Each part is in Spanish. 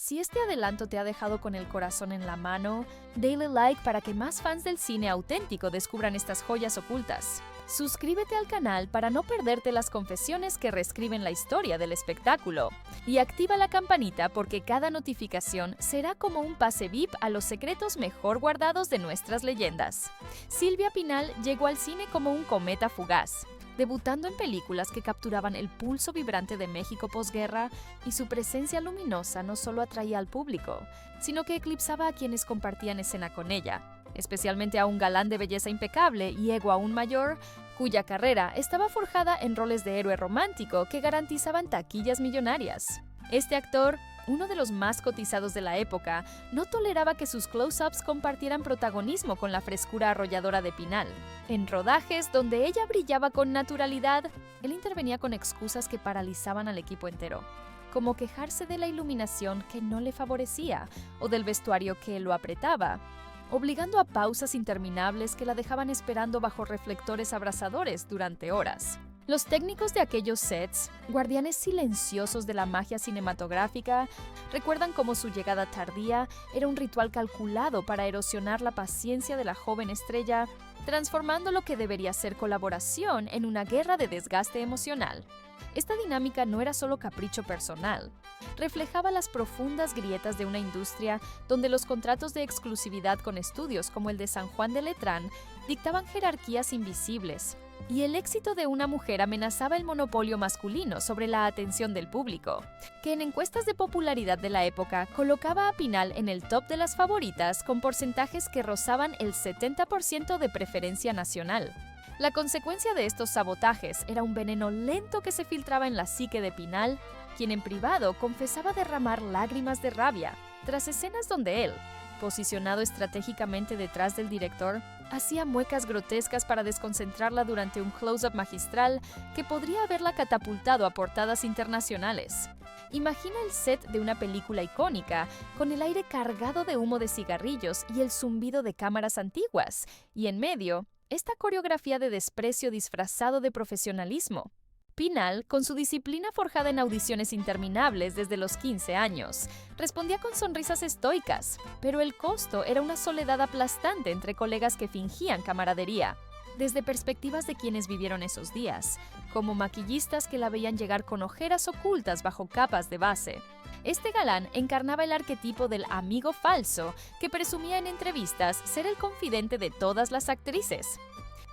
Si este adelanto te ha dejado con el corazón en la mano, dale like para que más fans del cine auténtico descubran estas joyas ocultas. Suscríbete al canal para no perderte las confesiones que reescriben la historia del espectáculo. Y activa la campanita porque cada notificación será como un pase VIP a los secretos mejor guardados de nuestras leyendas. Silvia Pinal llegó al cine como un cometa fugaz, debutando en películas que capturaban el pulso vibrante de México posguerra, y su presencia luminosa no solo atraía al público, sino que eclipsaba a quienes compartían escena con ella, especialmente a un galán de belleza impecable y ego aún mayor, cuya carrera estaba forjada en roles de héroe romántico que garantizaban taquillas millonarias. Este actor, uno de los más cotizados de la época, no toleraba que sus close-ups compartieran protagonismo con la frescura arrolladora de Pinal. En rodajes donde ella brillaba con naturalidad, él intervenía con excusas que paralizaban al equipo entero, como quejarse de la iluminación que no le favorecía o del vestuario que lo apretaba, obligando a pausas interminables que la dejaban esperando bajo reflectores abrasadores durante horas. Los técnicos de aquellos sets, guardianes silenciosos de la magia cinematográfica, recuerdan cómo su llegada tardía era un ritual calculado para erosionar la paciencia de la joven estrella, transformando lo que debería ser colaboración en una guerra de desgaste emocional. Esta dinámica no era solo capricho personal, reflejaba las profundas grietas de una industria donde los contratos de exclusividad con estudios como el de San Juan de Letrán dictaban jerarquías invisibles, y el éxito de una mujer amenazaba el monopolio masculino sobre la atención del público, que en encuestas de popularidad de la época colocaba a Pinal en el top de las favoritas con porcentajes que rozaban el 70% de preferencia nacional. La consecuencia de estos sabotajes era un veneno lento que se filtraba en la psique de Pinal, quien en privado confesaba derramar lágrimas de rabia tras escenas donde él, posicionado estratégicamente detrás del director, hacía muecas grotescas para desconcentrarla durante un close-up magistral que podría haberla catapultado a portadas internacionales. Imagina el set de una película icónica, con el aire cargado de humo de cigarrillos y el zumbido de cámaras antiguas, y en medio, esta coreografía de desprecio disfrazado de profesionalismo. Pinal, con su disciplina forjada en audiciones interminables desde los 15 años, respondía con sonrisas estoicas, pero el costo era una soledad aplastante entre colegas que fingían camaradería. Desde perspectivas de quienes vivieron esos días, como maquillistas que la veían llegar con ojeras ocultas bajo capas de base. Este galán encarnaba el arquetipo del amigo falso que presumía en entrevistas ser el confidente de todas las actrices,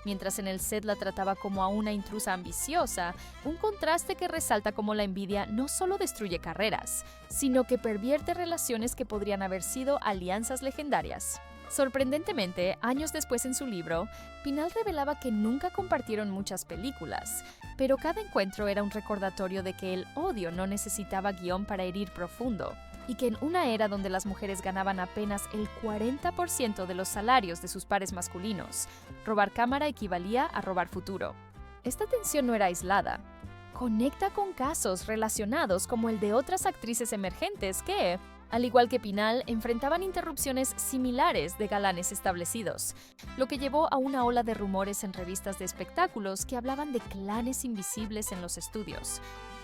mientras en el set la trataba como a una intrusa ambiciosa, un contraste que resalta cómo la envidia no solo destruye carreras, sino que pervierte relaciones que podrían haber sido alianzas legendarias. Sorprendentemente, años después en su libro, Pinal revelaba que nunca compartieron muchas películas, pero cada encuentro era un recordatorio de que el odio no necesitaba guión para herir profundo, y que en una era donde las mujeres ganaban apenas el 40% de los salarios de sus pares masculinos, robar cámara equivalía a robar futuro. Esta tensión no era aislada. Conecta con casos relacionados como el de otras actrices emergentes que, al igual que Pinal, enfrentaban interrupciones similares de galanes establecidos, lo que llevó a una ola de rumores en revistas de espectáculos que hablaban de clanes invisibles en los estudios,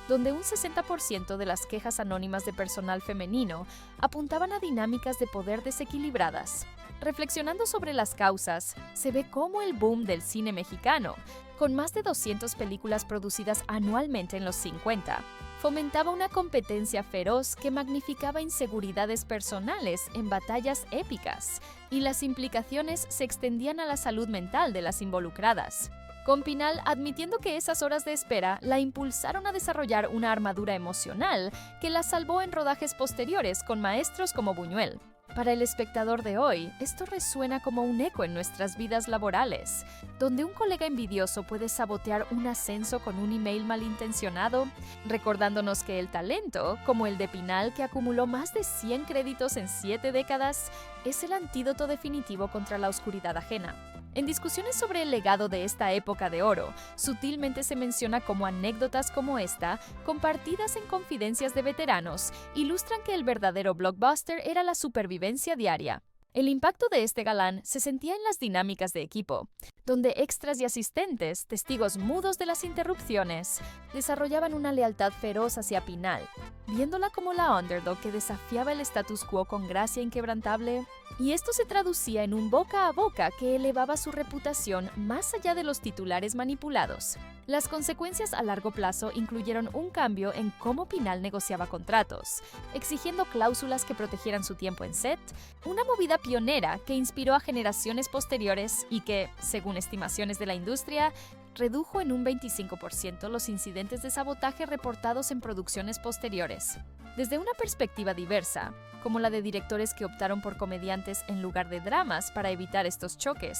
donde un 60% de las quejas anónimas de personal femenino apuntaban a dinámicas de poder desequilibradas. Reflexionando sobre las causas, se ve cómo el boom del cine mexicano, con más de 200 películas producidas anualmente en los 50, fomentaba una competencia feroz que magnificaba inseguridades personales en batallas épicas, y las implicaciones se extendían a la salud mental de las involucradas, con Pinal admitiendo que esas horas de espera la impulsaron a desarrollar una armadura emocional que la salvó en rodajes posteriores con maestros como Buñuel. Para el espectador de hoy, esto resuena como un eco en nuestras vidas laborales, donde un colega envidioso puede sabotear un ascenso con un email malintencionado, recordándonos que el talento, como el de Pinal que acumuló más de 100 créditos en 7 décadas, es el antídoto definitivo contra la oscuridad ajena. En discusiones sobre el legado de esta época de oro, sutilmente se menciona cómo anécdotas como esta, compartidas en confidencias de veteranos, ilustran que el verdadero blockbuster era la supervivencia diaria. El impacto de este galán se sentía en las dinámicas de equipo, donde extras y asistentes, testigos mudos de las interrupciones, desarrollaban una lealtad feroz hacia Pinal, viéndola como la underdog que desafiaba el status quo con gracia inquebrantable. Y esto se traducía en un boca a boca que elevaba su reputación más allá de los titulares manipulados. Las consecuencias a largo plazo incluyeron un cambio en cómo Pinal negociaba contratos, exigiendo cláusulas que protegieran su tiempo en set, una movida pionera que inspiró a generaciones posteriores y que, según estimaciones de la industria, redujo en un 25% los incidentes de sabotaje reportados en producciones posteriores. Desde una perspectiva diversa, como la de directores que optaron por comediantes en lugar de dramas para evitar estos choques,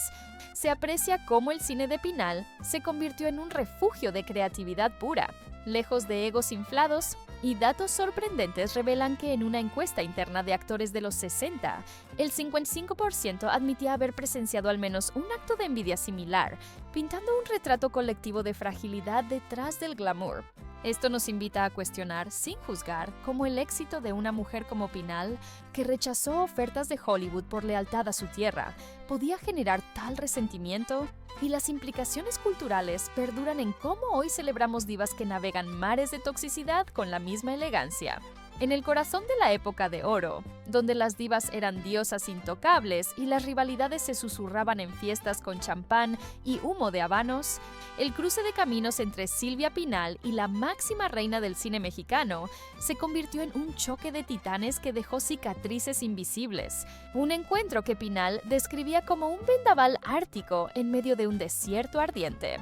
se aprecia cómo el cine de Pinal se convirtió en un refugio de creatividad pura, lejos de egos inflados, y datos sorprendentes revelan que en una encuesta interna de actores de los 60, el 55% admitía haber presenciado al menos un acto de envidia similar, pintando un retrato colectivo de fragilidad detrás del glamour. Esto nos invita a cuestionar, sin juzgar, cómo el éxito de una mujer como Pinal, que rechazó ofertas de Hollywood por lealtad a su tierra, podía generar tal resentimiento, y las implicaciones culturales perduran en cómo hoy celebramos divas que navegan mares de toxicidad con la misma elegancia. En el corazón de la época de oro, donde las divas eran diosas intocables y las rivalidades se susurraban en fiestas con champán y humo de habanos, el cruce de caminos entre Silvia Pinal y la máxima reina del cine mexicano se convirtió en un choque de titanes que dejó cicatrices invisibles, un encuentro que Pinal describía como un vendaval ártico en medio de un desierto ardiente.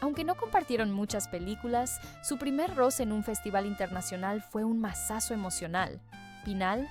Aunque no compartieron muchas películas, su primer roce en un festival internacional fue un mazazo emocional. Pinal,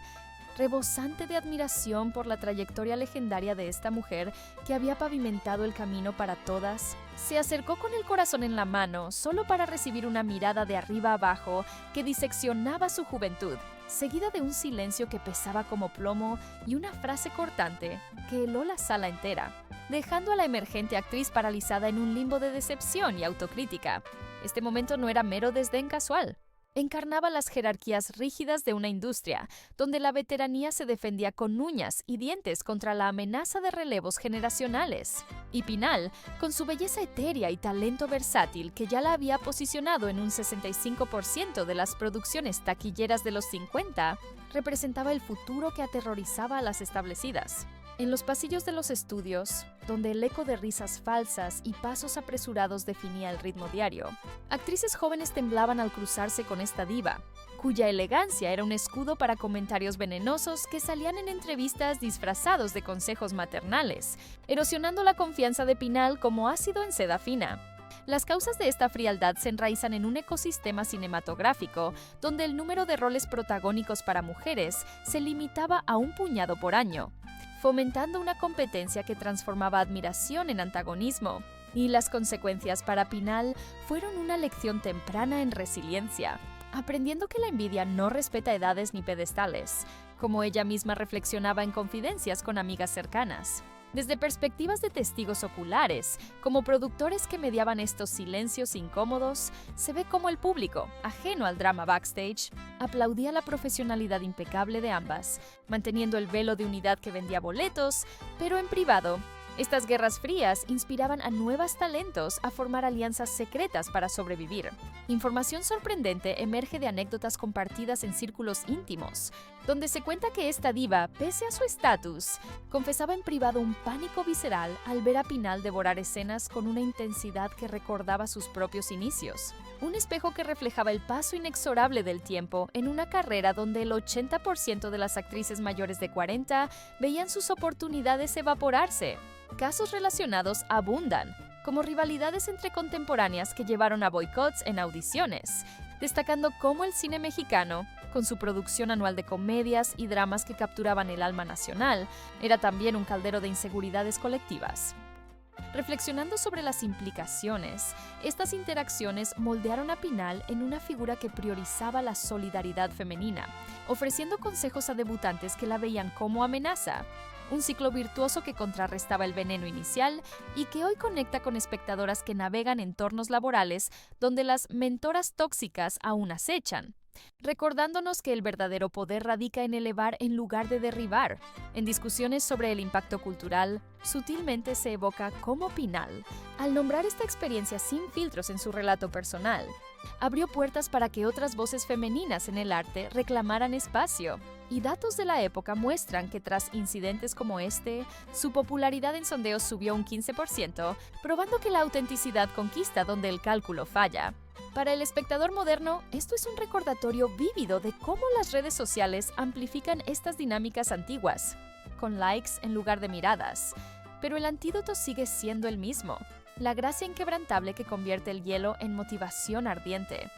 rebosante de admiración por la trayectoria legendaria de esta mujer que había pavimentado el camino para todas, se acercó con el corazón en la mano solo para recibir una mirada de arriba abajo que diseccionaba su juventud, seguida de un silencio que pesaba como plomo y una frase cortante que heló la sala entera, dejando a la emergente actriz paralizada en un limbo de decepción y autocrítica. Este momento no era mero desdén casual. Encarnaba las jerarquías rígidas de una industria, donde la veteranía se defendía con uñas y dientes contra la amenaza de relevos generacionales. Y Pinal, con su belleza etérea y talento versátil que ya la había posicionado en un 65% de las producciones taquilleras de los 50, representaba el futuro que aterrorizaba a las establecidas. En los pasillos de los estudios, donde el eco de risas falsas y pasos apresurados definía el ritmo diario, actrices jóvenes temblaban al cruzarse con esta diva, cuya elegancia era un escudo para comentarios venenosos que salían en entrevistas disfrazados de consejos maternales, erosionando la confianza de Pinal como ácido en seda fina. Las causas de esta frialdad se enraizan en un ecosistema cinematográfico donde el número de roles protagónicos para mujeres se limitaba a un puñado por año, fomentando una competencia que transformaba admiración en antagonismo. Y las consecuencias para Pinal fueron una lección temprana en resiliencia, aprendiendo que la envidia no respeta edades ni pedestales, como ella misma reflexionaba en confidencias con amigas cercanas. Desde perspectivas de testigos oculares, como productores que mediaban estos silencios incómodos, se ve cómo el público, ajeno al drama backstage, aplaudía la profesionalidad impecable de ambas, manteniendo el velo de unidad que vendía boletos, pero en privado. Estas guerras frías inspiraban a nuevos talentos a formar alianzas secretas para sobrevivir. Información sorprendente emerge de anécdotas compartidas en círculos íntimos, donde se cuenta que esta diva, pese a su estatus, confesaba en privado un pánico visceral al ver a Pinal devorar escenas con una intensidad que recordaba sus propios inicios. Un espejo que reflejaba el paso inexorable del tiempo en una carrera donde el 80% de las actrices mayores de 40 veían sus oportunidades evaporarse. Casos relacionados abundan, como rivalidades entre contemporáneas que llevaron a boicots en audiciones, destacando cómo el cine mexicano, con su producción anual de comedias y dramas que capturaban el alma nacional, era también un caldero de inseguridades colectivas. Reflexionando sobre las implicaciones, estas interacciones moldearon a Pinal en una figura que priorizaba la solidaridad femenina, ofreciendo consejos a debutantes que la veían como amenaza. Un ciclo virtuoso que contrarrestaba el veneno inicial y que hoy conecta con espectadoras que navegan entornos laborales donde las mentoras tóxicas aún acechan. recordándonos que el verdadero poder radica en elevar en lugar de derribar. En discusiones sobre el impacto cultural, sutilmente se evoca cómo Pinal, al nombrar esta experiencia sin filtros en su relato personal, abrió puertas para que otras voces femeninas en el arte reclamaran espacio. Y datos de la época muestran que tras incidentes como este, su popularidad en sondeos subió un 15%, probando que la autenticidad conquista donde el cálculo falla. Para el espectador moderno, esto es un recordatorio vívido de cómo las redes sociales amplifican estas dinámicas antiguas, con likes en lugar de miradas. Pero el antídoto sigue siendo el mismo: la gracia inquebrantable que convierte el hielo en motivación ardiente.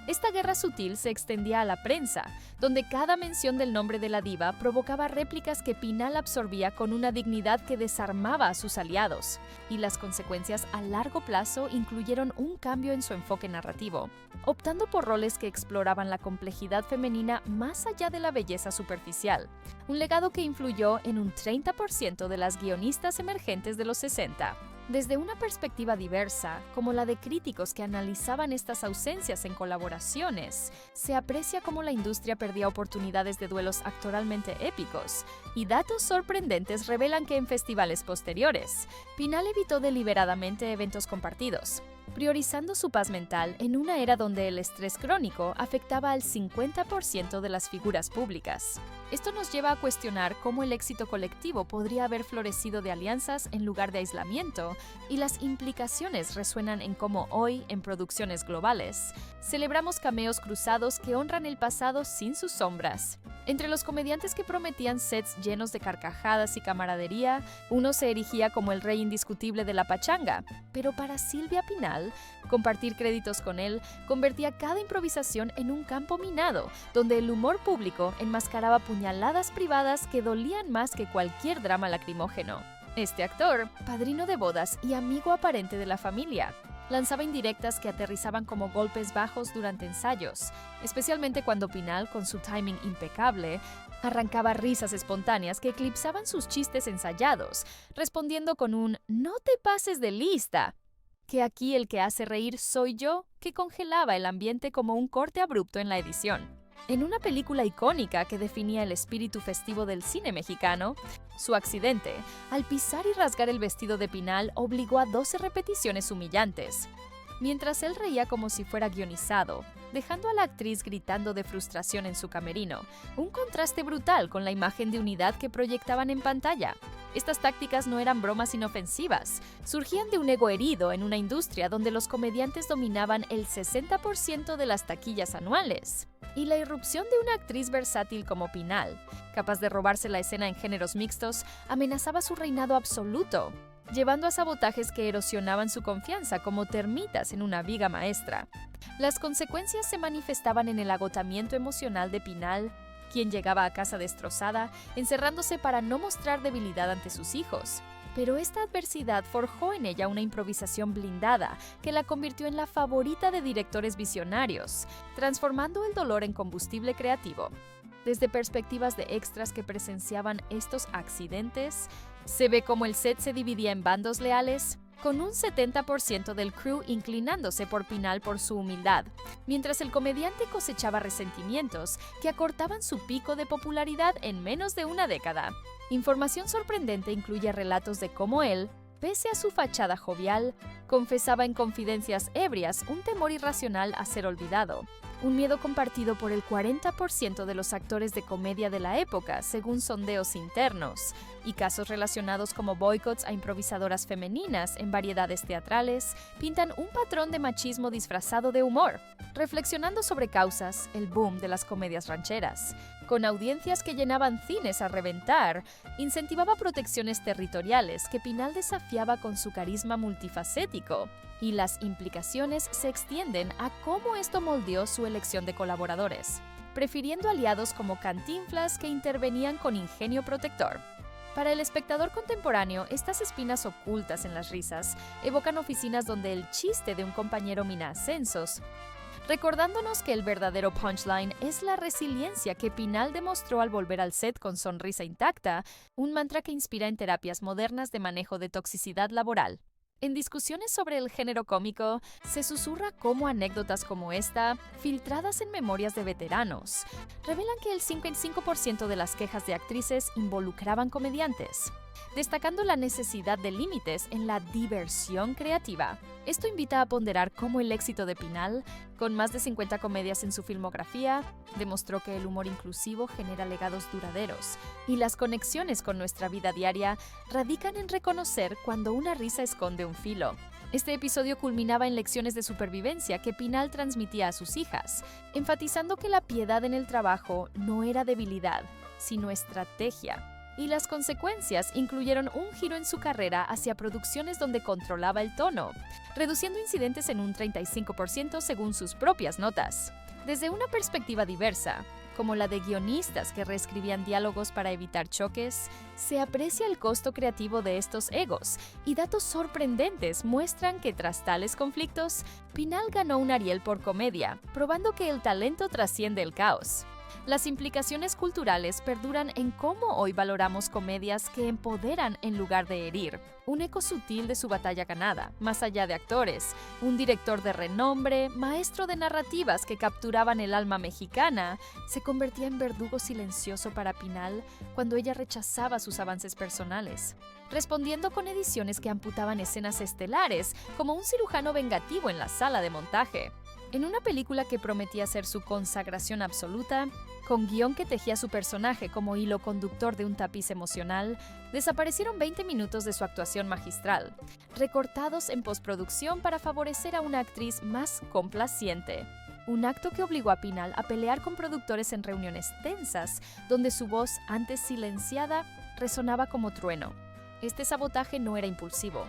Esta guerra sutil se extendía a la prensa, donde cada mención del nombre de la diva provocaba réplicas que Pinal absorbía con una dignidad que desarmaba a sus aliados, y las consecuencias a largo plazo incluyeron un cambio en su enfoque narrativo, optando por roles que exploraban la complejidad femenina más allá de la belleza superficial, un legado que influyó en un 30% de las guionistas emergentes de los 60. Desde una perspectiva diversa, como la de críticos que analizaban estas ausencias en colaboraciones, se aprecia cómo la industria perdía oportunidades de duelos actoralmente épicos, y datos sorprendentes revelan que en festivales posteriores, Pinal evitó deliberadamente eventos compartidos, priorizando su paz mental en una era donde el estrés crónico afectaba al 50% de las figuras públicas. Esto nos lleva a cuestionar cómo el éxito colectivo podría haber florecido de alianzas en lugar de aislamiento, y las implicaciones resuenan en cómo hoy, en producciones globales, celebramos cameos cruzados que honran el pasado sin sus sombras. Entre los comediantes que prometían sets llenos de carcajadas y camaradería, uno se erigía como el rey indiscutible de la pachanga, pero para Silvia Pinal, compartir créditos con él convertía cada improvisación en un campo minado, donde el humor público enmascaraba puñaladas privadas que dolían más que cualquier drama lacrimógeno. Este actor, padrino de bodas y amigo aparente de la familia, lanzaba indirectas que aterrizaban como golpes bajos durante ensayos, especialmente cuando Pinal, con su timing impecable, arrancaba risas espontáneas que eclipsaban sus chistes ensayados, respondiendo con un «no te pases de lista», que aquí el que hace reír soy yo, que congelaba el ambiente como un corte abrupto en la edición. En una película icónica que definía el espíritu festivo del cine mexicano, su accidente, al pisar y rasgar el vestido de Pinal, obligó a 12 repeticiones humillantes, mientras él reía como si fuera guionizado, dejando a la actriz gritando de frustración en su camerino, un contraste brutal con la imagen de unidad que proyectaban en pantalla. Estas tácticas no eran bromas inofensivas, surgían de un ego herido en una industria donde los comediantes dominaban el 60% de las taquillas anuales. Y la irrupción de una actriz versátil como Pinal, capaz de robarse la escena en géneros mixtos, amenazaba su reinado absoluto, llevando a sabotajes que erosionaban su confianza como termitas en una viga maestra. Las consecuencias se manifestaban en el agotamiento emocional de Pinal, quien llegaba a casa destrozada, encerrándose para no mostrar debilidad ante sus hijos. Pero esta adversidad forjó en ella una improvisación blindada que la convirtió en la favorita de directores visionarios, transformando el dolor en combustible creativo. Desde perspectivas de extras que presenciaban estos accidentes, se ve cómo el set se dividía en bandos leales, con un 70% del crew inclinándose por Pinal por su humildad, mientras el comediante cosechaba resentimientos que acortaban su pico de popularidad en menos de una década. Información sorprendente incluye relatos de cómo él, pese a su fachada jovial, confesaba en confidencias ebrias un temor irracional a ser olvidado, un miedo compartido por el 40% de los actores de comedia de la época, según sondeos internos, y casos relacionados como boicots a improvisadoras femeninas en variedades teatrales pintan un patrón de machismo disfrazado de humor, reflexionando sobre causas, el boom de las comedias rancheras. Con audiencias que llenaban cines a reventar, incentivaba protecciones territoriales que Pinal desafiaba con su carisma multifacético, y las implicaciones se extienden a cómo esto moldeó su elección de colaboradores, prefiriendo aliados como Cantinflas que intervenían con ingenio protector. Para el espectador contemporáneo, estas espinas ocultas en las risas evocan oficinas donde el chiste de un compañero mina ascensos, recordándonos que el verdadero punchline es la resiliencia que Pinal demostró al volver al set con sonrisa intacta, un mantra que inspira en terapias modernas de manejo de toxicidad laboral. En discusiones sobre el género cómico, se susurra cómo anécdotas como esta, filtradas en memorias de veteranos, revelan que el 55% de las quejas de actrices involucraban comediantes, destacando la necesidad de límites en la diversión creativa. Esto invita a ponderar cómo el éxito de Pinal, con más de 50 comedias en su filmografía, demostró que el humor inclusivo genera legados duraderos, y las conexiones con nuestra vida diaria radican en reconocer cuando una risa esconde un filo. Este episodio culminaba en lecciones de supervivencia que Pinal transmitía a sus hijas, enfatizando que la piedad en el trabajo no era debilidad, sino estrategia. Y las consecuencias incluyeron un giro en su carrera hacia producciones donde controlaba el tono, reduciendo incidentes en un 35% según sus propias notas. Desde una perspectiva diversa, como la de guionistas que reescribían diálogos para evitar choques, se aprecia el costo creativo de estos egos, y datos sorprendentes muestran que tras tales conflictos, Pinal ganó un Ariel por comedia, probando que el talento trasciende el caos. Las implicaciones culturales perduran en cómo hoy valoramos comedias que empoderan en lugar de herir. Un eco sutil de su batalla ganada, más allá de actores, un director de renombre, maestro de narrativas que capturaban el alma mexicana, se convertía en verdugo silencioso para Pinal cuando ella rechazaba sus avances personales, respondiendo con ediciones que amputaban escenas estelares, como un cirujano vengativo en la sala de montaje. En una película que prometía ser su consagración absoluta, con guión que tejía su personaje como hilo conductor de un tapiz emocional, desaparecieron 20 minutos de su actuación magistral, recortados en postproducción para favorecer a una actriz más complaciente. Un acto que obligó a Pinal a pelear con productores en reuniones tensas, donde su voz, antes silenciada, resonaba como trueno. Este sabotaje no era impulsivo.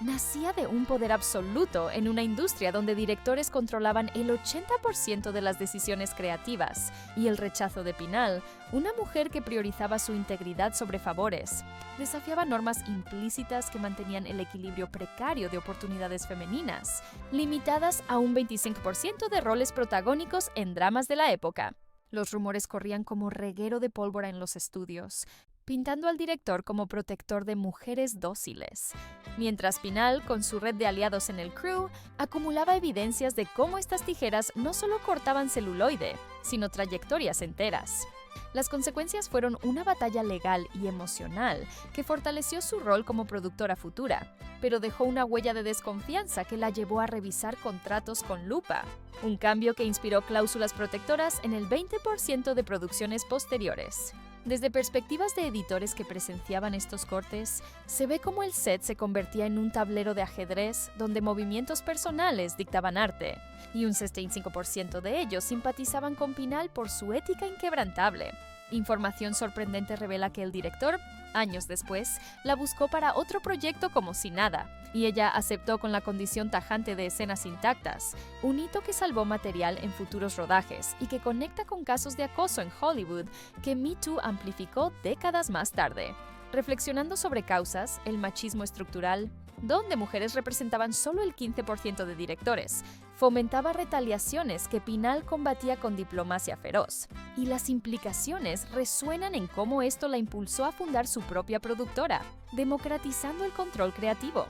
Nacía de un poder absoluto en una industria donde directores controlaban el 80% de las decisiones creativas, y el rechazo de Pinal, una mujer que priorizaba su integridad sobre favores, desafiaba normas implícitas que mantenían el equilibrio precario de oportunidades femeninas, limitadas a un 25% de roles protagónicos en dramas de la época. Los rumores corrían como reguero de pólvora en los estudios, pintando al director como protector de mujeres dóciles, mientras Pinal, con su red de aliados en el crew, acumulaba evidencias de cómo estas tijeras no solo cortaban celuloide, sino trayectorias enteras. Las consecuencias fueron una batalla legal y emocional que fortaleció su rol como productora futura, pero dejó una huella de desconfianza que la llevó a revisar contratos con lupa, un cambio que inspiró cláusulas protectoras en el 20% de producciones posteriores. Desde perspectivas de editores que presenciaban estos cortes, se ve cómo el set se convertía en un tablero de ajedrez donde movimientos personales dictaban arte, y un 65% de ellos simpatizaban con Pinal por su ética inquebrantable. Información sorprendente revela que el director, años después, la buscó para otro proyecto como si nada, y ella aceptó con la condición tajante de escenas intactas, un hito que salvó material en futuros rodajes y que conecta con casos de acoso en Hollywood que Me Too amplificó décadas más tarde. Reflexionando sobre causas, el machismo estructural, donde mujeres representaban solo el 15% de directores, fomentaba retaliaciones que Pinal combatía con diplomacia feroz, y las implicaciones resuenan en cómo esto la impulsó a fundar su propia productora, democratizando el control creativo.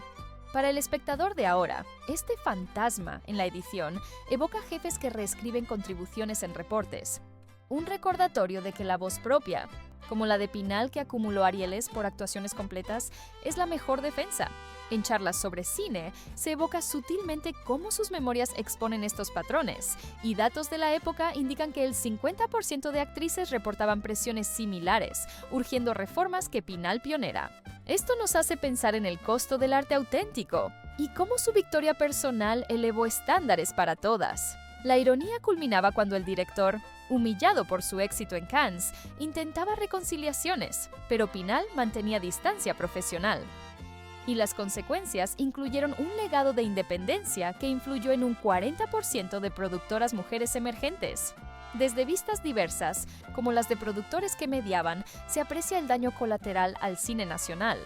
Para el espectador de ahora, este fantasma en la edición evoca jefes que reescriben contribuciones en reportes, un recordatorio de que la voz propia, como la de Pinal que acumuló Arieles por actuaciones completas, es la mejor defensa. En charlas sobre cine, se evoca sutilmente cómo sus memorias exponen estos patrones, y datos de la época indican que el 50% de actrices reportaban presiones similares, urgiendo reformas que Pinal pionera. Esto nos hace pensar en el costo del arte auténtico, y cómo su victoria personal elevó estándares para todas. La ironía culminaba cuando el director, humillado por su éxito en Cannes, intentaba reconciliaciones, pero Pinal mantenía distancia profesional. Y las consecuencias incluyeron un legado de independencia que influyó en un 40% de productoras mujeres emergentes. Desde vistas diversas, como las de productores que mediaban, se aprecia el daño colateral al cine nacional.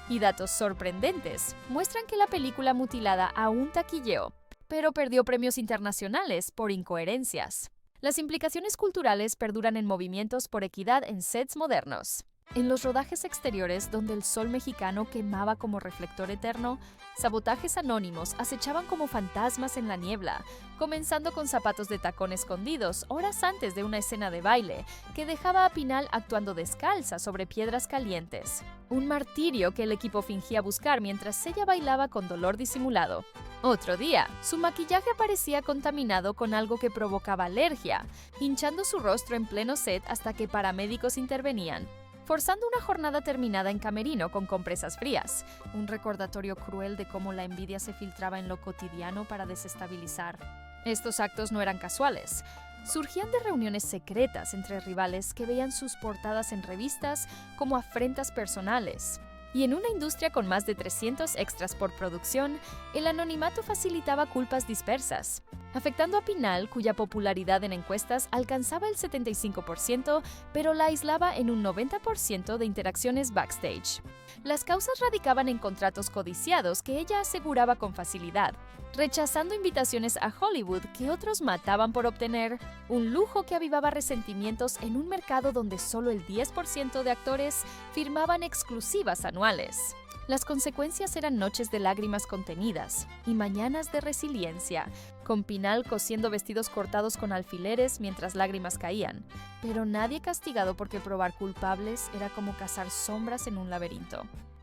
Y datos sorprendentes muestran que la película mutilada aún taquilleó, pero perdió premios internacionales por incoherencias. Las implicaciones culturales perduran en movimientos por equidad en sets modernos. En los rodajes exteriores, donde el sol mexicano quemaba como reflector eterno, sabotajes anónimos acechaban como fantasmas en la niebla, comenzando con zapatos de tacón escondidos horas antes de una escena de baile que dejaba a Pinal actuando descalza sobre piedras calientes. Un martirio que el equipo fingía buscar mientras ella bailaba con dolor disimulado. Otro día, su maquillaje aparecía contaminado con algo que provocaba alergia, hinchando su rostro en pleno set hasta que paramédicos intervenían, forzando una jornada terminada en camerino con compresas frías, un recordatorio cruel de cómo la envidia se filtraba en lo cotidiano para desestabilizar. Estos actos no eran casuales. Surgían de reuniones secretas entre rivales que veían sus portadas en revistas como afrentas personales. Y en una industria con más de 300 extras por producción, el anonimato facilitaba culpas dispersas, afectando a Pinal, cuya popularidad en encuestas alcanzaba el 75%, pero la aislaba en un 90% de interacciones backstage. Las causas radicaban en contratos codiciados que ella aseguraba con facilidad, rechazando invitaciones a Hollywood que otros mataban por obtener, un lujo que avivaba resentimientos en un mercado donde solo el 10% de actores firmaban exclusivas anuales. Las consecuencias eran noches de lágrimas contenidas y mañanas de resiliencia, con Pinal cosiendo vestidos cortados con alfileres mientras lágrimas caían, pero nadie castigado porque probar culpables era como cazar sombras en un laberinto.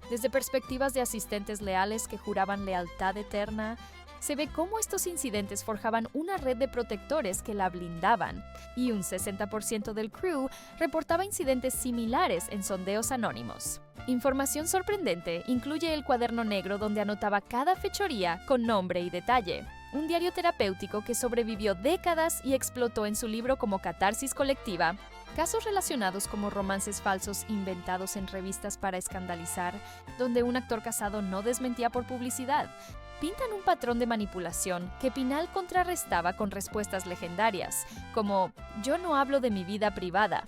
Desde perspectivas de asistentes leales que juraban lealtad eterna, se ve cómo estos incidentes forjaban una red de protectores que la blindaban, y un 60% del crew reportaba incidentes similares en sondeos anónimos. Información sorprendente incluye el cuaderno negro donde anotaba cada fechoría con nombre y detalle, un diario terapéutico que sobrevivió décadas y explotó en su libro como catarsis colectiva. Casos relacionados como romances falsos inventados en revistas para escandalizar, donde un actor casado no desmentía por publicidad, pintan un patrón de manipulación que Pinal contrarrestaba con respuestas legendarias, como «Yo no hablo de mi vida privada,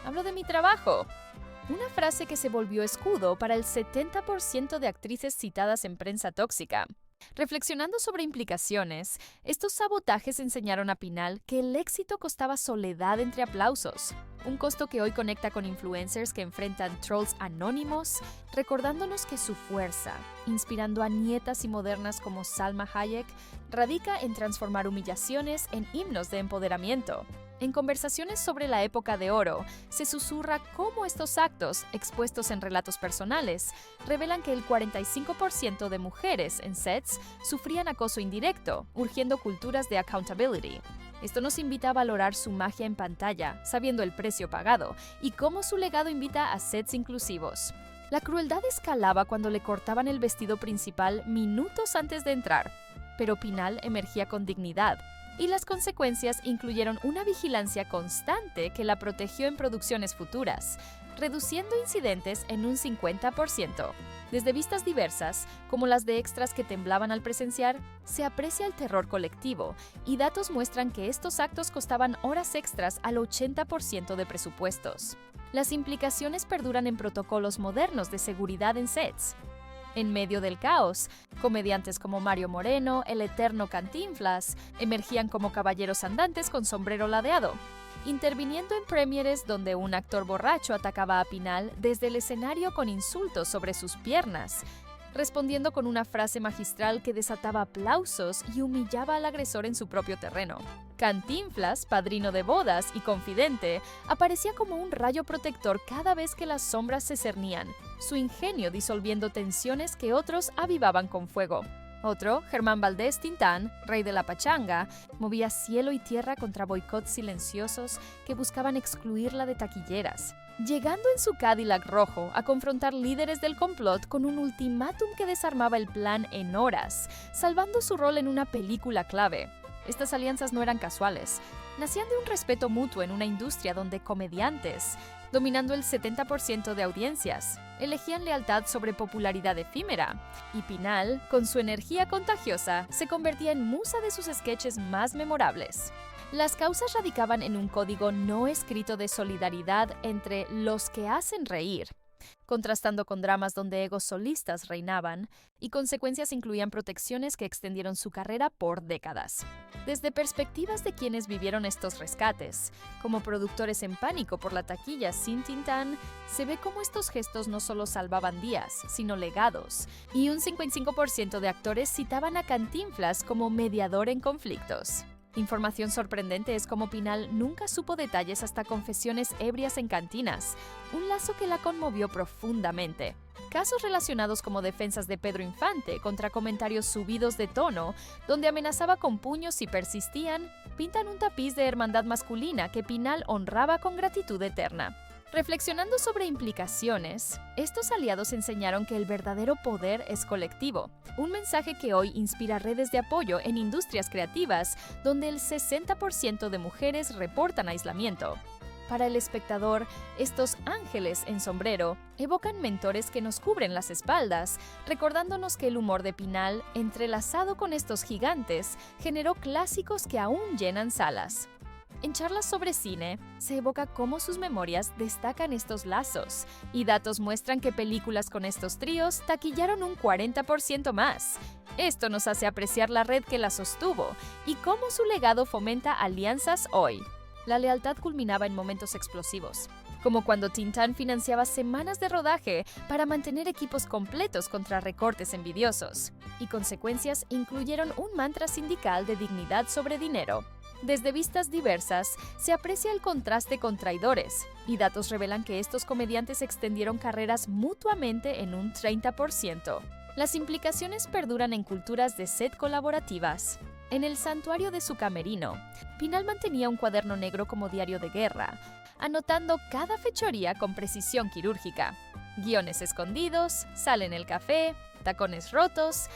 hablo de mi trabajo». Una frase que se volvió escudo para el 70% de actrices citadas en prensa tóxica. Reflexionando sobre implicaciones, estos sabotajes enseñaron a Pinal que el éxito costaba soledad entre aplausos, un costo que hoy conecta con influencers que enfrentan trolls anónimos, recordándonos que su fuerza, inspirando a nietas y modernas como Salma Hayek, radica en transformar humillaciones en himnos de empoderamiento. En conversaciones sobre la época de oro, se susurra cómo estos actos, expuestos en relatos personales, revelan que el 45% de mujeres en sets sufrían acoso indirecto, urgiendo culturas de accountability. Esto nos invita a valorar su magia en pantalla, sabiendo el precio pagado, y cómo su legado invita a sets inclusivos. La crueldad escalaba cuando le cortaban el vestido principal minutos antes de entrar, pero Pinal emergía con dignidad, y las consecuencias incluyeron una vigilancia constante que la protegió en producciones futuras, reduciendo incidentes en un 50%. Desde vistas diversas, como las de extras que temblaban al presenciar, se aprecia el terror colectivo, y datos muestran que estos actos costaban horas extras al 80% de presupuestos. Las implicaciones perduran en protocolos modernos de seguridad en sets. En medio del caos, comediantes como Mario Moreno, el eterno Cantinflas, emergían como caballeros andantes con sombrero ladeado, interviniendo en premieres donde un actor borracho atacaba a Pinal desde el escenario con insultos sobre sus piernas, respondiendo con una frase magistral que desataba aplausos y humillaba al agresor en su propio terreno. Cantinflas, padrino de bodas y confidente, aparecía como un rayo protector cada vez que las sombras se cernían, su ingenio disolviendo tensiones que otros avivaban con fuego. Otro, Germán Valdés Tintán, rey de la pachanga, movía cielo y tierra contra boicots silenciosos que buscaban excluirla de taquilleras, llegando en su Cadillac rojo a confrontar líderes del complot con un ultimátum que desarmaba el plan en horas, salvando su rol en una película clave. Estas alianzas no eran casuales, nacían de un respeto mutuo en una industria donde comediantes, dominando el 70% de audiencias, elegían lealtad sobre popularidad efímera, y Pinal, con su energía contagiosa, se convertía en musa de sus sketches más memorables. Las causas radicaban en un código no escrito de solidaridad entre los que hacen reír contrastando con dramas donde egos solistas reinaban, y consecuencias incluían protecciones que extendieron su carrera por décadas. Desde perspectivas de quienes vivieron estos rescates, como productores en pánico por la taquilla sin Tintán, se ve cómo estos gestos no solo salvaban días, sino legados, y un 55% de actores citaban a Cantinflas como mediador en conflictos. Información sorprendente es cómo Pinal nunca supo detalles hasta confesiones ebrias en cantinas, un lazo que la conmovió profundamente. Casos relacionados como defensas de Pedro Infante contra comentarios subidos de tono, donde amenazaba con puños si persistían, pintan un tapiz de hermandad masculina que Pinal honraba con gratitud eterna. Reflexionando sobre implicaciones, estos aliados enseñaron que el verdadero poder es colectivo, un mensaje que hoy inspira redes de apoyo en industrias creativas, donde el 60% de mujeres reportan aislamiento. Para el espectador, estos ángeles en sombrero evocan mentores que nos cubren las espaldas, recordándonos que el humor de Pinal, entrelazado con estos gigantes, generó clásicos que aún llenan salas. En charlas sobre cine, se evoca cómo sus memorias destacan estos lazos, y datos muestran que películas con estos tríos taquillaron un 40% más. Esto nos hace apreciar la red que la sostuvo y cómo su legado fomenta alianzas hoy. La lealtad culminaba en momentos explosivos, como cuando Tintán financiaba semanas de rodaje para mantener equipos completos contra recortes envidiosos, y consecuencias incluyeron un mantra sindical de dignidad sobre dinero. Desde vistas diversas, se aprecia el contraste con traidores, y datos revelan que estos comediantes extendieron carreras mutuamente en un 30%. Las implicaciones perduran en culturas de set colaborativas. En el santuario de su camerino, Pinal mantenía un cuaderno negro como diario de guerra, anotando cada fechoría con precisión quirúrgica. Guiones escondidos, sal en el café, tacones rotos.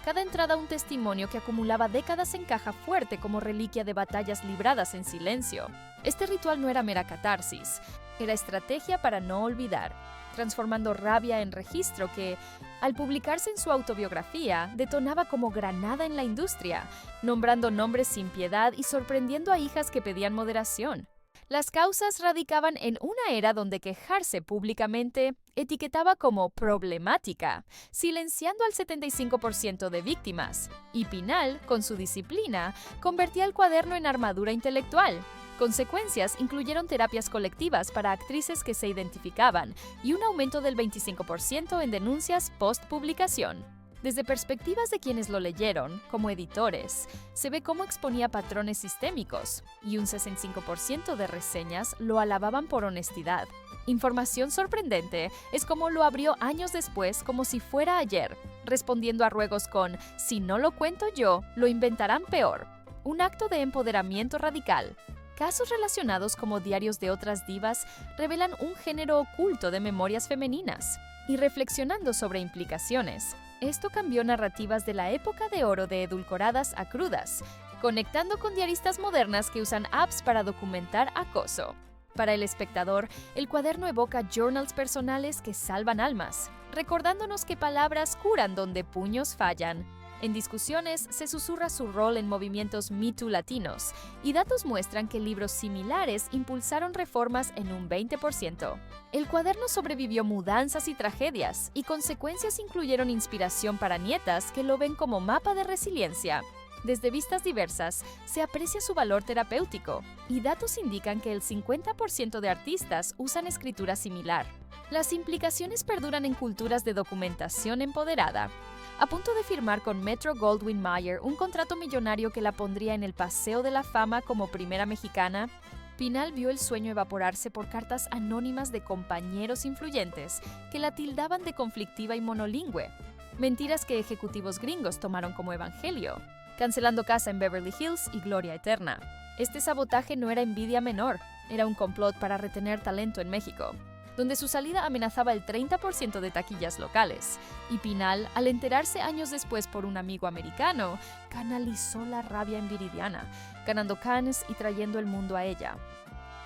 Cada entrada un testimonio que acumulaba décadas en caja fuerte como reliquia de batallas libradas en silencio. Este ritual no era mera catarsis, era estrategia para no olvidar, transformando rabia en registro que, al publicarse en su autobiografía, detonaba como granada en la industria, nombrando nombres sin piedad y sorprendiendo a hijas que pedían moderación. Las causas radicaban en una era donde quejarse públicamente etiquetaba como problemática, silenciando al 75% de víctimas, y Pinal, con su disciplina, convertía el cuaderno en armadura intelectual. Consecuencias incluyeron terapias colectivas para actrices que se identificaban y un aumento del 25% en denuncias post-publicación. Desde perspectivas de quienes lo leyeron, como editores, se ve cómo exponía patrones sistémicos, y un 65% de reseñas lo alababan por honestidad. Información sorprendente es cómo lo abrió años después como si fuera ayer, respondiendo a ruegos con «Si no lo cuento yo, lo inventarán peor», un acto de empoderamiento radical. Casos relacionados como diarios de otras divas revelan un género oculto de memorias femeninas. Y reflexionando sobre implicaciones, esto cambió narrativas de la época de oro de edulcoradas a crudas, conectando con diaristas modernas que usan apps para documentar acoso. Para el espectador, el cuaderno evoca journals personales que salvan almas, recordándonos que palabras curan donde puños fallan. En discusiones se susurra su rol en movimientos Me Too latinos, y datos muestran que libros similares impulsaron reformas en un 20%. El cuaderno sobrevivió mudanzas y tragedias, y consecuencias incluyeron inspiración para nietas que lo ven como mapa de resiliencia. Desde vistas diversas, se aprecia su valor terapéutico, y datos indican que el 50% de artistas usan escritura similar. Las implicaciones perduran en culturas de documentación empoderada. A punto de firmar con Metro-Goldwyn-Mayer un contrato millonario que la pondría en el Paseo de la Fama como primera mexicana, Pinal vio el sueño evaporarse por cartas anónimas de compañeros influyentes que la tildaban de conflictiva y monolingüe, mentiras que ejecutivos gringos tomaron como evangelio, cancelando casa en Beverly Hills y gloria eterna. Este sabotaje no era envidia menor, era un complot para retener talento en México, donde su salida amenazaba el 30% de taquillas locales, y Pinal, al enterarse años después por un amigo americano, canalizó la rabia en Viridiana, ganando Cannes y trayendo el mundo a ella.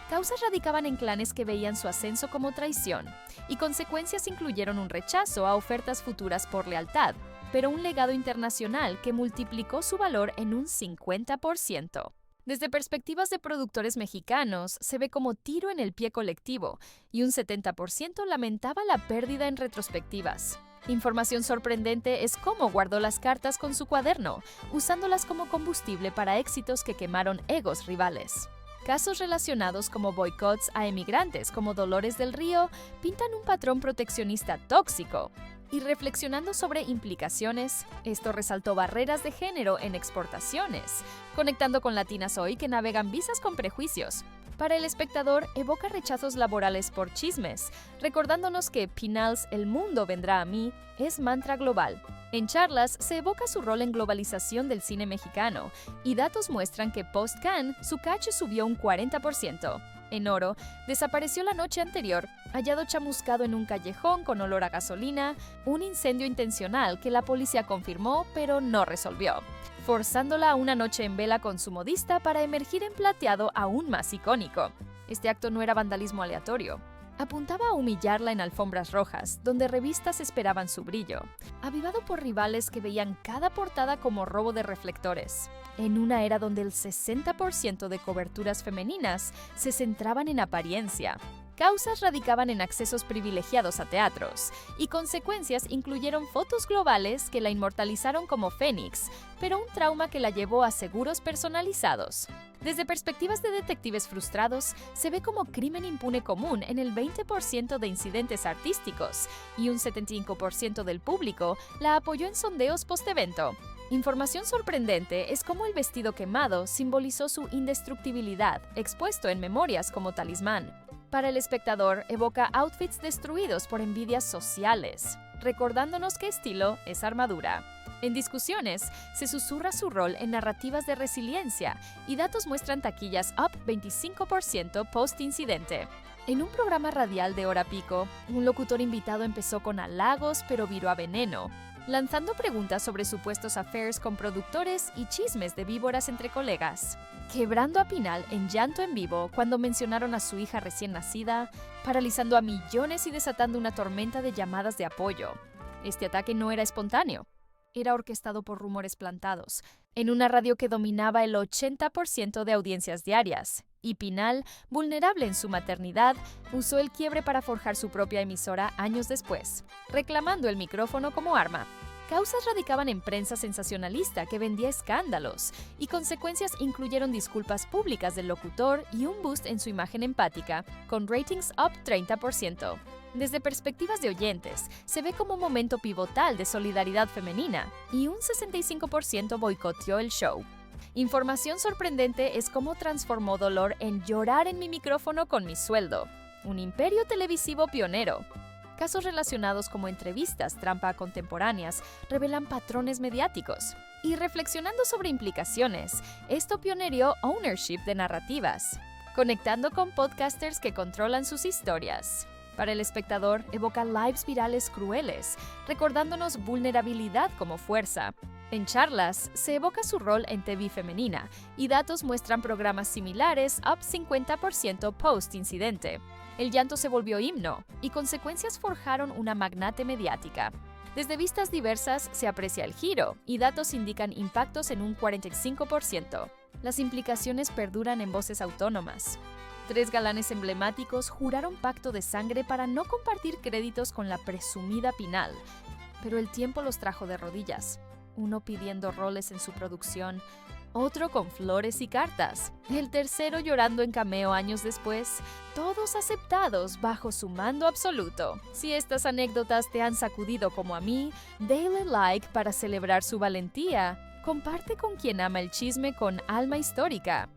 Causas radicaban en clanes que veían su ascenso como traición, y consecuencias incluyeron un rechazo a ofertas futuras por lealtad, pero un legado internacional que multiplicó su valor en un 50%. Desde perspectivas de productores mexicanos, se ve como tiro en el pie colectivo, y un 70% lamentaba la pérdida en retrospectivas. Información sorprendente es cómo guardó las cartas con su cuaderno, usándolas como combustible para éxitos que quemaron egos rivales. Casos relacionados como boicots a emigrantes como Dolores del Río pintan un patrón proteccionista tóxico. Y reflexionando sobre implicaciones, esto resaltó barreras de género en exportaciones, conectando con latinas hoy que navegan visas con prejuicios. Para el espectador, evoca rechazos laborales por chismes, recordándonos que Pinal's "El mundo vendrá a mí" es mantra global. En charlas, se evoca su rol en globalización del cine mexicano, y datos muestran que post-Cannes su caché subió un 40%. En Oro, desapareció la noche anterior, hallado chamuscado en un callejón con olor a gasolina, un incendio intencional que la policía confirmó pero no resolvió, forzándola a una noche en vela con su modista para emergir en plateado aún más icónico. Este acto no era vandalismo aleatorio. Apuntaba a humillarla en alfombras rojas, donde revistas esperaban su brillo, avivado por rivales que veían cada portada como robo de reflectores. En una era donde el 60% de coberturas femeninas se centraban en apariencia, causas radicaban en accesos privilegiados a teatros, y consecuencias incluyeron fotos globales que la inmortalizaron como Fénix, pero un trauma que la llevó a seguros personalizados. Desde perspectivas de detectives frustrados, se ve como crimen impune común en el 20% de incidentes artísticos, y un 75% del público la apoyó en sondeos post-evento. Información sorprendente es cómo el vestido quemado simbolizó su indestructibilidad, expuesto en memorias como talismán. Para el espectador, evoca outfits destruidos por envidias sociales, recordándonos que estilo es armadura. En discusiones, se susurra su rol en narrativas de resiliencia, y datos muestran taquillas up 25% post-incidente. En un programa radial de hora pico, un locutor invitado empezó con halagos pero viró a veneno, lanzando preguntas sobre supuestos affairs con productores y chismes de víboras entre colegas, quebrando a Pinal en llanto en vivo cuando mencionaron a su hija recién nacida, paralizando a millones y desatando una tormenta de llamadas de apoyo. Este ataque no era espontáneo, era orquestado por rumores plantados, en una radio que dominaba el 80% de audiencias diarias, y Pinal, vulnerable en su maternidad, usó el quiebre para forjar su propia emisora años después, reclamando el micrófono como arma. Causas radicaban en prensa sensacionalista que vendía escándalos, y consecuencias incluyeron disculpas públicas del locutor y un boost en su imagen empática, con ratings up 30%. Desde perspectivas de oyentes, se ve como momento pivotal de solidaridad femenina, y un 65% boicoteó el show. Información sorprendente es cómo transformó dolor en llorar en mi micrófono con mi sueldo, un imperio televisivo pionero. Casos relacionados como entrevistas trampa contemporáneas revelan patrones mediáticos. Y reflexionando sobre implicaciones, esto pioneó ownership de narrativas, conectando con podcasters que controlan sus historias. Para el espectador, evoca lives virales crueles, recordándonos vulnerabilidad como fuerza. En charlas, se evoca su rol en TV femenina, y datos muestran programas similares up 50% post-incidente. El llanto se volvió himno, y consecuencias forjaron una magnate mediática. Desde vistas diversas se aprecia el giro, y datos indican impactos en un 45%. Las implicaciones perduran en voces autónomas. 3 galanes emblemáticos juraron pacto de sangre para no compartir créditos con la presumida Pinal, pero el tiempo los trajo de rodillas. Uno pidiendo roles en su producción, otro con flores y cartas, el tercero llorando en cameo años después, todos aceptados bajo su mando absoluto. Si estas anécdotas te han sacudido como a mí, dale like para celebrar su valentía, comparte con quien ama el chisme con alma histórica,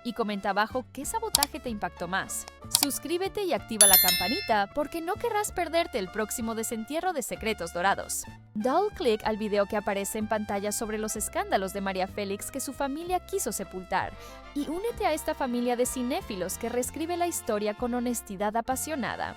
y comenta abajo qué sabotaje te impactó más. Suscríbete y activa la campanita porque no querrás perderte el próximo desentierro de Secretos Dorados. Dale click al video que aparece en pantalla sobre los escándalos de María Félix que su familia quiso sepultar, y únete a esta familia de cinéfilos que reescribe la historia con honestidad apasionada.